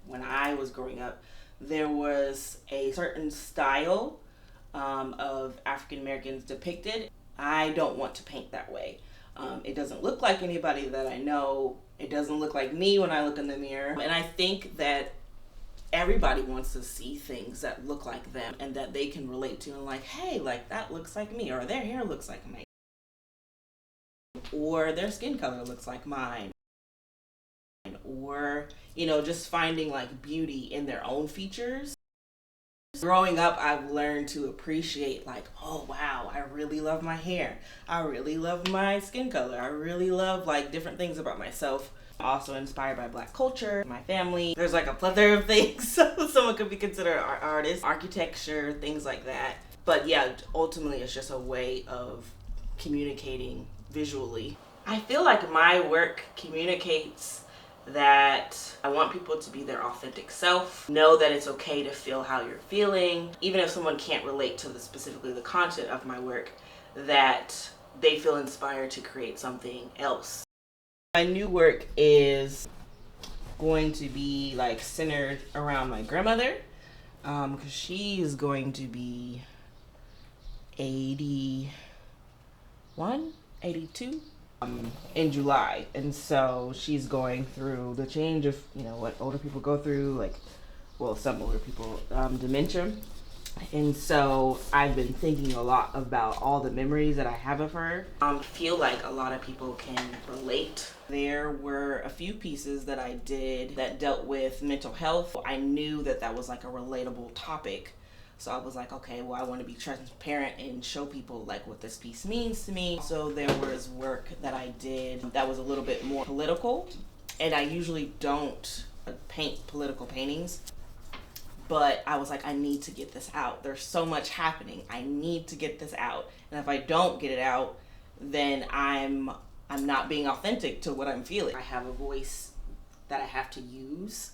when I was growing up, there was a certain style of African Americans depicted. I don't want to paint that way. It doesn't look like anybody that I know. It doesn't look like me when I look in the mirror. And I think that everybody wants to see things that look like them and that they can relate to, and like, hey, like that looks like me, or their hair looks like me, or their skin color looks like mine, or just finding like beauty in their own features. Growing up, I've learned to appreciate, like, oh wow, I really love my hair, I really love my skin color, I really love like different things about myself. Also inspired by Black culture, my family. There's like a plethora of things. Someone could be considered an artist, architecture, things like that. But yeah, ultimately it's just a way of communicating visually. I feel like my work communicates that I want people to be their authentic self. Know that it's okay to feel how you're feeling. Even if someone can't relate to specifically the content of my work, that they feel inspired to create something else. My new work is going to be like centered around my grandmother, because she is going to be 81, 82 in July. And so she's going through the change of, what older people go through, like, well, some older people, dementia. And so I've been thinking a lot about all the memories that I have of her. I feel like a lot of people can relate. There were a few pieces that I did that dealt with mental health. I knew that that was like a relatable topic. So I was like, okay, well, I want to be transparent and show people like what this piece means to me. So there was work that I did that was a little bit more political. And I usually don't paint political paintings. But I was like, I need to get this out. There's so much happening. I need to get this out. And if I don't get it out, then I'm not being authentic to what I'm feeling. I have a voice that I have to use.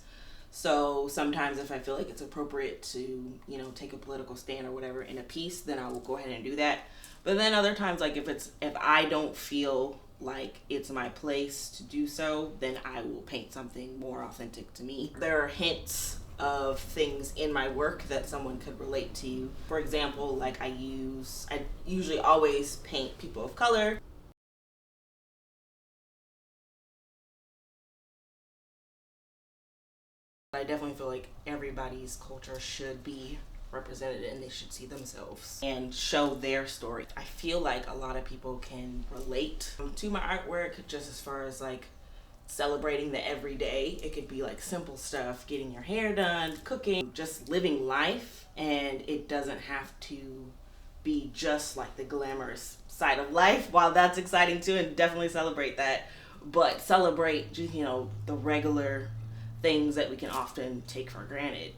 So sometimes if I feel like it's appropriate to, take a political stand or whatever in a piece, then I will go ahead and do that. But then other times, like if I don't feel like it's my place to do so, then I will paint something more authentic to me. There are hints of things in my work that someone could relate to. For example, like I usually always paint people of color. I definitely feel like everybody's culture should be represented and they should see themselves and show their story. I feel like a lot of people can relate to my artwork, just as far as like celebrating the everyday. It could be like simple stuff, getting your hair done, cooking, just living life. And it doesn't have to be just like the glamorous side of life. While that's exciting too, and definitely celebrate that, but celebrate just, the regular things that we can often take for granted.